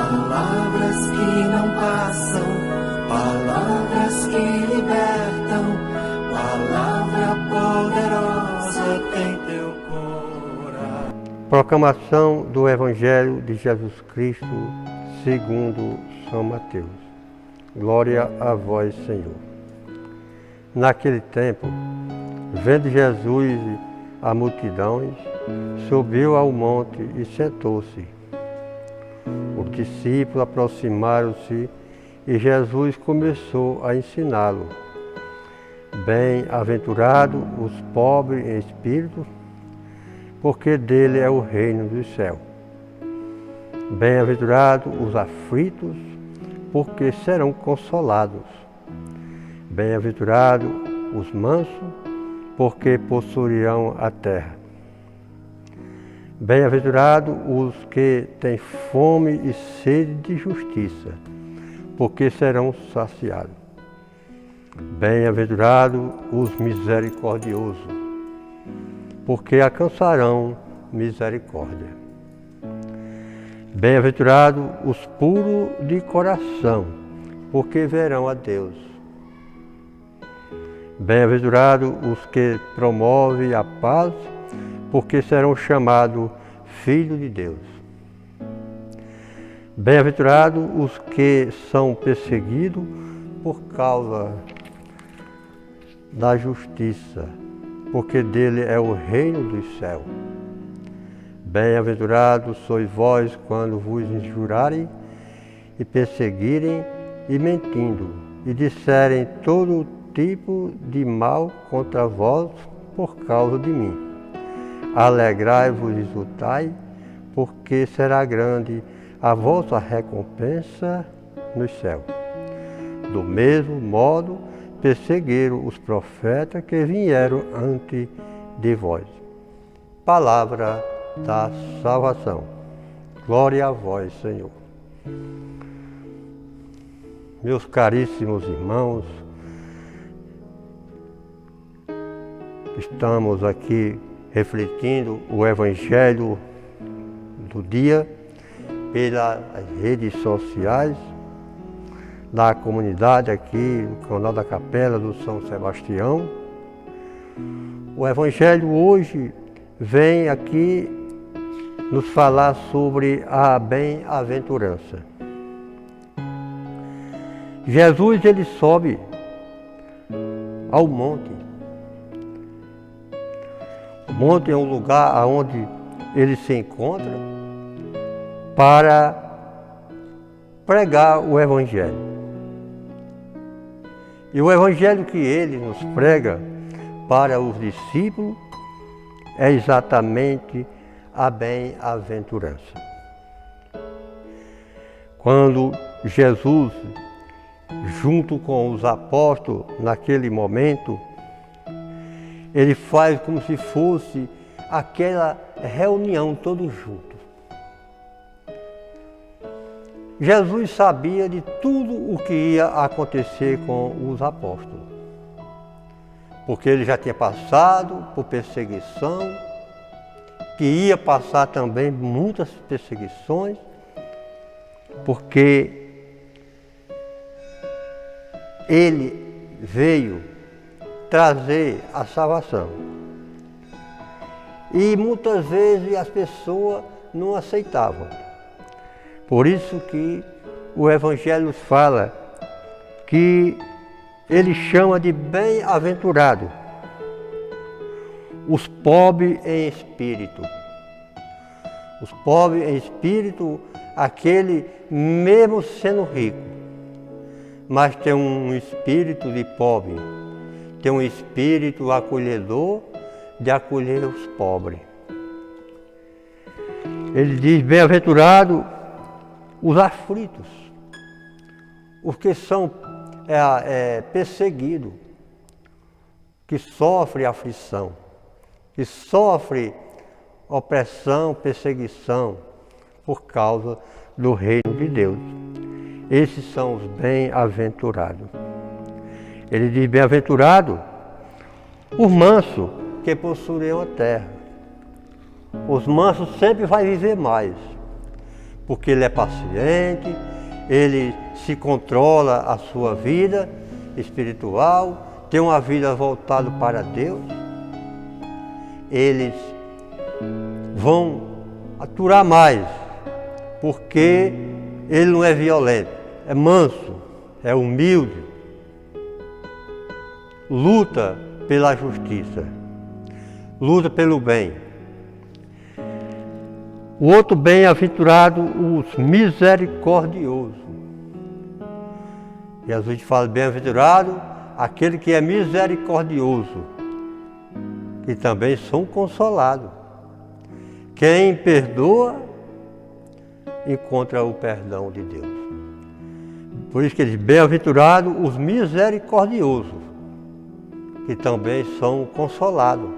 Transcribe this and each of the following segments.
Palavras que não passam, palavras que libertam, palavra poderosa tem teu coração. Proclamação do Evangelho de Jesus Cristo segundo São Mateus. Glória a vós, Senhor. Naquele tempo, vendo Jesus a multidões, subiu ao monte e sentou-se. Os discípulos aproximaram-se e Jesus começou a ensiná-lo. Bem-aventurados os pobres em espírito, porque dele é o reino dos céus. Bem-aventurados os aflitos, porque serão consolados. Bem-aventurados os mansos, porque possuirão a terra. Bem-aventurados os que têm fome e sede de justiça, porque serão saciados. Bem-aventurados os misericordiosos, porque alcançarão misericórdia. Bem-aventurados os puros de coração, porque verão a Deus. Bem-aventurados os que promovem a paz, porque serão chamados filhos de Deus. Bem-aventurados os que são perseguidos por causa da justiça, porque dele é o reino dos céus. Bem-aventurados sois vós quando vos injuriarem e perseguirem e mentindo, e disserem todo tipo de mal contra vós por causa de mim. Alegrai-vos e exultai, porque será grande a vossa recompensa nos céus. Do mesmo modo, perseguiram os profetas que vieram antes de vós. Palavra da salvação. Glória a vós, Senhor. Meus caríssimos irmãos, estamos aqui refletindo o Evangelho do dia pelas redes sociais da comunidade aqui, no canal da Capela do São Sebastião. O Evangelho hoje vem aqui nos falar sobre a bem-aventurança. Jesus, ele sobe ao monte. O monte é um lugar onde ele se encontra para pregar o Evangelho. E o Evangelho que ele nos prega para os discípulos é exatamente a bem-aventurança. Quando Jesus, junto com os apóstolos, naquele momento, ele faz como se fosse aquela reunião todos juntos. Jesus sabia de tudo o que ia acontecer com os apóstolos, porque ele já tinha passado por perseguição, que ia passar também muitas perseguições, porque ele veio trazer a salvação. E muitas vezes as pessoas não aceitavam. Por isso que o Evangelho fala que ele chama de bem-aventurado os pobres em espírito. Os pobres em espírito, aquele mesmo sendo rico, mas tem um espírito de pobre, tem um espírito acolhedor de acolher os pobres. Ele diz, bem-aventurado os aflitos, os que são perseguidos, que sofrem aflição, que sofrem opressão, perseguição por causa do reino de Deus. Esses são os bem-aventurados. Ele diz, bem-aventurado os mansos, que possuem a terra. Os mansos sempre vão viver mais, porque ele é paciente, ele se controla a sua vida espiritual, tem uma vida voltada para Deus. Eles vão aturar mais, porque ele não é violento, é manso, é humilde, luta pela justiça, luta pelo bem. O outro bem-aventurado, os misericordiosos. Jesus fala, bem-aventurado aquele que é misericordioso, que também são consolados. Quem perdoa, encontra o perdão de Deus. Por isso que ele diz, bem-aventurado os misericordiosos, que também são consolados.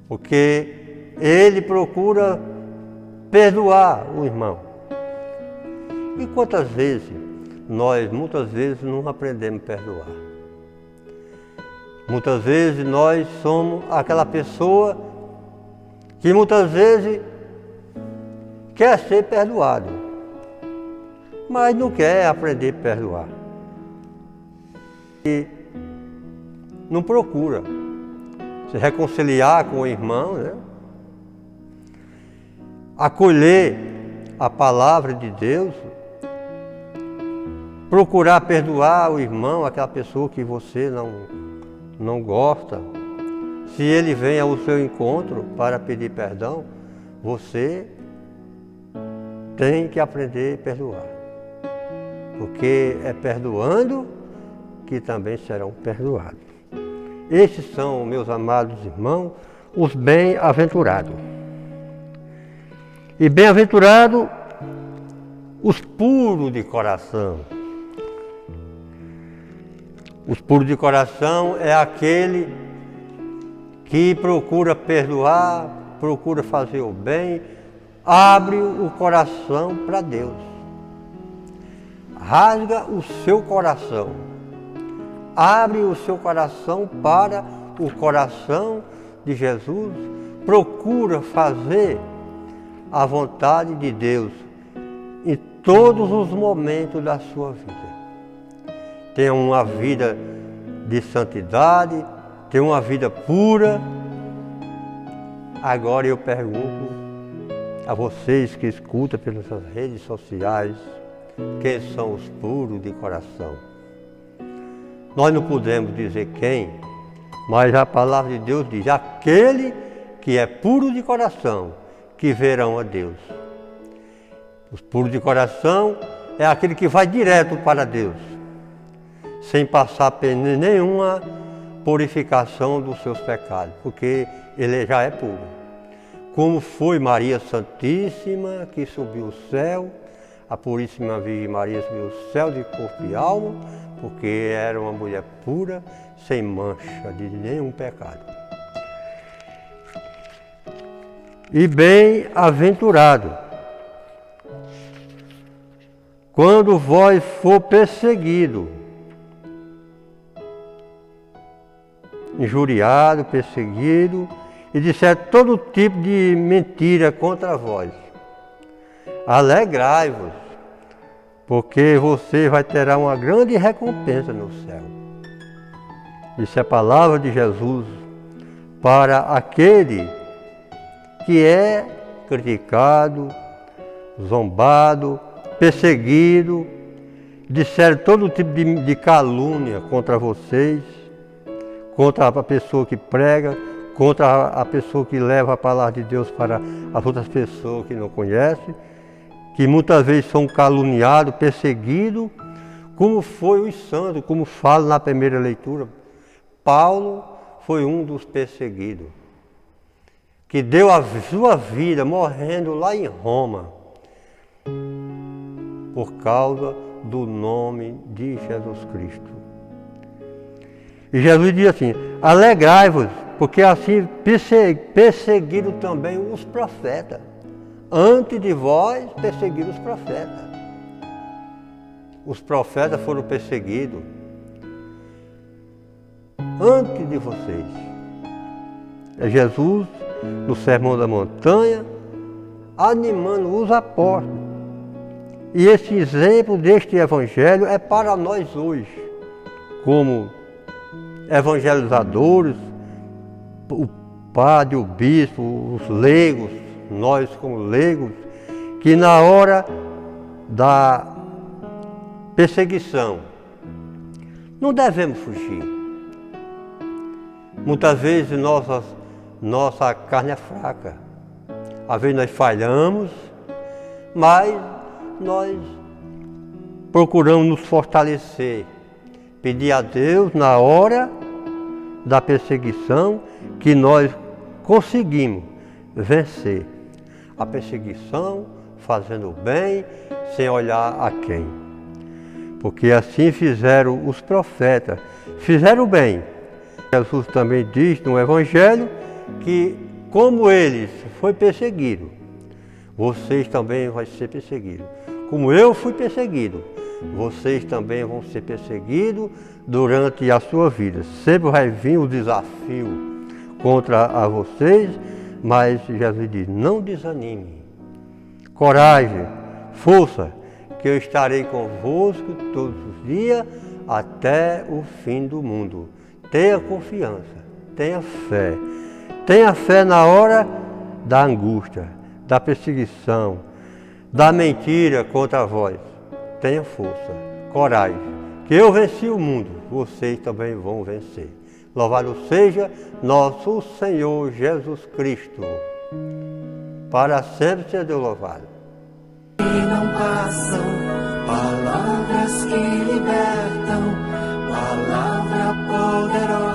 Porque ele procura perdoar o irmão. E quantas vezes nós, muitas vezes, não aprendemos a perdoar? Muitas vezes nós somos aquela pessoa que muitas vezes quer ser perdoado, mas não quer aprender a perdoar. E não procura se reconciliar com o irmão, né? Acolher a palavra de Deus, procurar perdoar o irmão, aquela pessoa que você não gosta. Se ele vem ao seu encontro para pedir perdão, você tem que aprender a perdoar. Porque é perdoando que também serão perdoados. Esses são, meus amados irmãos, os bem-aventurados. E bem-aventurado os puros de coração. Os puros de coração é aquele que procura perdoar, procura fazer o bem, abre o coração para Deus. Rasga o seu coração. Abre o seu coração para o coração de Jesus. Procura fazer a vontade de Deus em todos os momentos da sua vida. Tenha uma vida de santidade, tenha uma vida pura. Agora eu pergunto a vocês que escutam pelas redes sociais, quem são os puros de coração? Nós não podemos dizer quem, mas a palavra de Deus diz, aquele que é puro de coração, que verão a Deus. Os puros de coração é aquele que vai direto para Deus, sem passar por nenhuma purificação dos seus pecados, porque ele já é puro. Como foi Maria Santíssima, que subiu ao céu, a Puríssima Virgem Maria subiu ao céu de corpo e alma, porque era uma mulher pura, sem mancha de nenhum pecado. E bem-aventurado quando vós for perseguido, injuriado, perseguido, e disser todo tipo de mentira contra vós. Alegrai-vos, porque você vai ter uma grande recompensa no céu. Isso é a palavra de Jesus para aquele que é criticado, zombado, perseguido, disser todo tipo de calúnia contra vocês, contra a pessoa que prega, contra a pessoa que leva a palavra de Deus para as outras pessoas que não conhecem, que muitas vezes são caluniados, perseguidos, como foi os santos, como fala na primeira leitura. Paulo foi um dos perseguidos, que deu a sua vida morrendo lá em Roma, por causa do nome de Jesus Cristo. E Jesus diz assim, alegrai-vos, porque assim perseguiram também os profetas. Antes de vós, perseguiram os profetas. Os profetas foram perseguidos antes de vocês. É Jesus, no Sermão da Montanha, animando os apóstolos. E esse exemplo deste evangelho é para nós hoje, como evangelizadores, o padre, o bispo, os leigos, nós como leigos, que na hora da perseguição não devemos fugir. Muitas vezes nossa carne é fraca, às vezes nós falhamos, mas nós procuramos nos fortalecer, pedir a Deus na hora da perseguição que nós conseguimos vencer a perseguição, fazendo o bem, sem olhar a quem. Porque assim fizeram os profetas, fizeram o bem. Jesus também diz no Evangelho que como eles foi perseguido, vocês também vão ser perseguidos. Como eu fui perseguido, vocês também vão ser perseguidos durante a sua vida. Sempre vai vir o desafio contra a vocês, mas Jesus diz, não desanime. Coragem, força, que eu estarei convosco todos os dias até o fim do mundo. Tenha confiança, tenha fé. Tenha fé na hora da angústia, da perseguição, da mentira contra vós. Tenha força, coragem, que eu venci o mundo, vocês também vão vencer. Louvado seja nosso Senhor Jesus Cristo. Para sempre seja Deus louvado. E não passam, palavras que libertam, palavra poderosa.